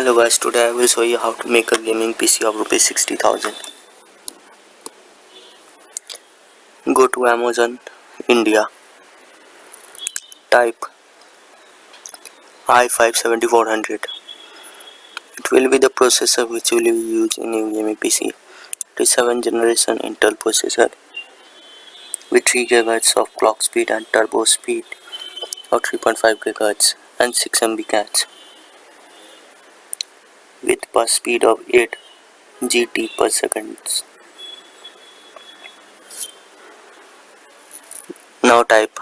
Hello guys, today I will show you how to make a gaming PC of rupees 60,000. Go to Amazon India, type i5-7400. It will be the processor which will be used in your gaming PC. It is 7th generation Intel processor with 3 GHz of clock speed and turbo speed of 3.5 GHz and 6 MB cache with bus speed of 8 GT per second. Now type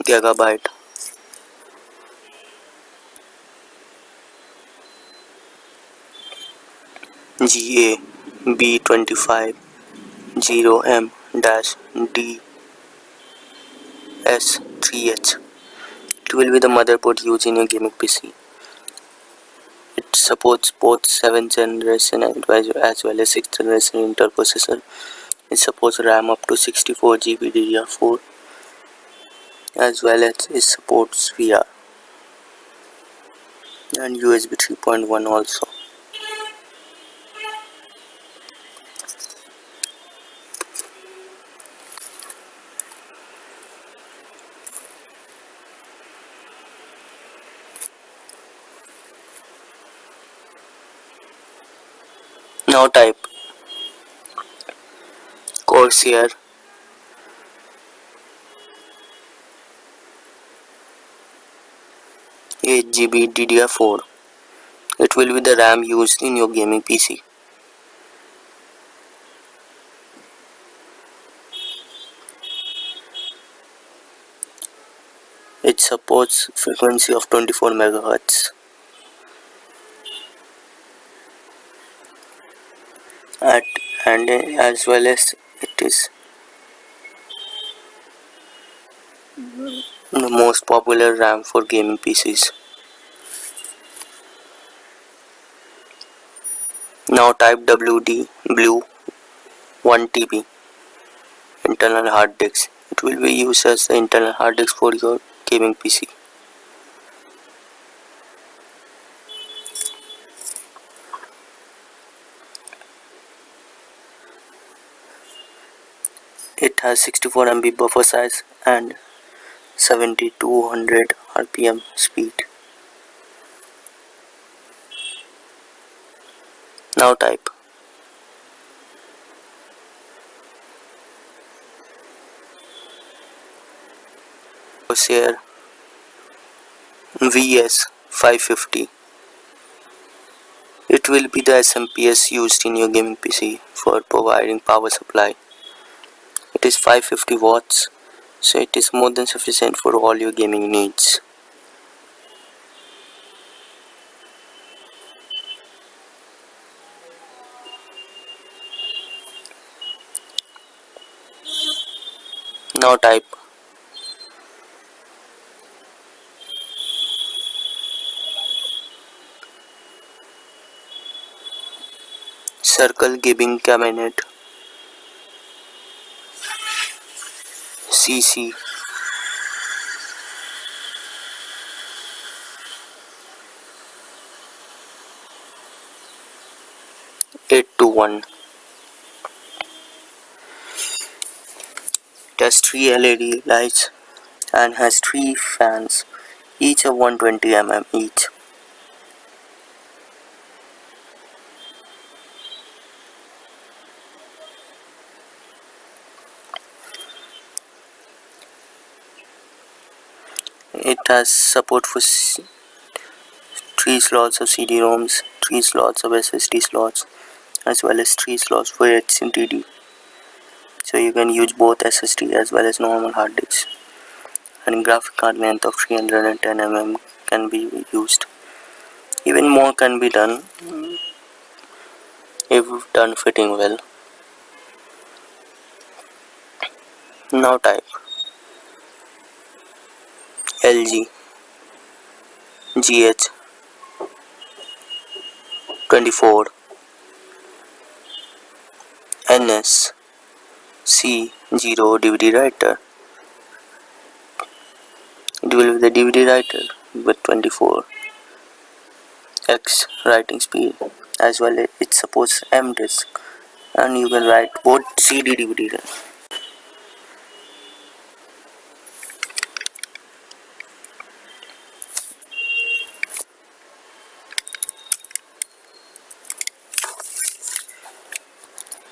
gigabyte GAB250M-DS3H. It will be the motherboard used in your gaming PC. It supports both 7th generation as well as 6th generation Intel processor. It supports RAM up to 64 GB DDR4 as well as it supports VR and USB 3.1 also. Now type Corsair 8 GB DDR4. It will be the RAM used in your gaming PC. It supports frequency of 24 MHz and as well as it is the most popular RAM for gaming PCs. Now type WD Blue 1 TB internal hard disk. It will be used as the internal hard disk for your gaming PC. It has 64 MB buffer size and 7200 RPM speed. Now type Corsair VS550. It will be the SMPS used in your gaming PC for providing power supply. It is 550 watts, so it is more than sufficient for all your gaming needs. Now type Circle Gaming Cabinet CC 821. It has 3 LED lights and has 3 fans, each of 120 mm each. It has support for 3 slots of CD-ROMs, 3 slots of SSD slots, as well as 3 slots for HDD. So you can use both SSD as well as normal hard disks. And graphic card length of 310 mm can be used. Even more can be done if done fitting well. Now type LG GH24 NS C0 DVD writer. It will be the DVD writer with 24x writing speed, as well as it supports M disk, and you can write both CD DVD.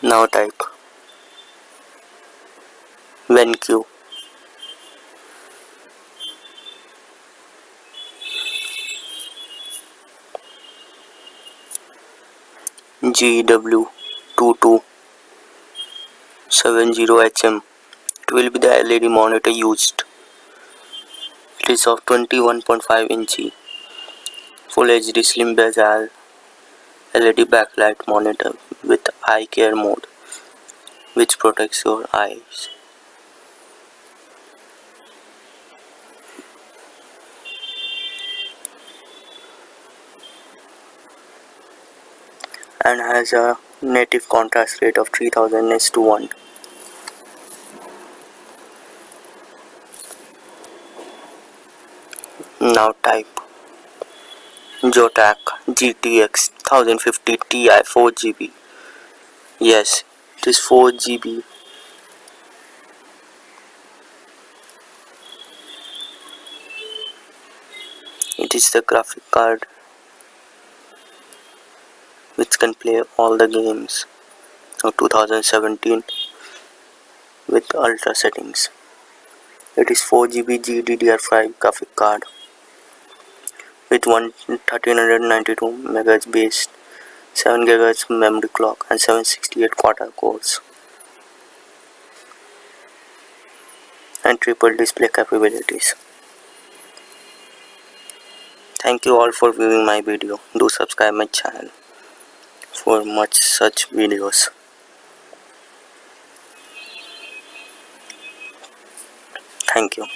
Now type WhenQ. GW2270HM. It will be the LED monitor used. It is of 21.5 inch Full HD slim bezel LED backlight monitor with eye care mode, which protects your eyes. And has a native contrast rate of 3000:1. Now type Zotac GTX 1050 Ti 4GB. Yes, it is 4GB. It is the graphic card which can play all the games of 2017 with ultra settings. It is 4GB GDDR5 graphic card with 1392 MHz base, 7 GHz memory clock, and 768 quad cores, and triple display capabilities. Thank you all for viewing my video. Do subscribe my channel for much such videos. Thank you.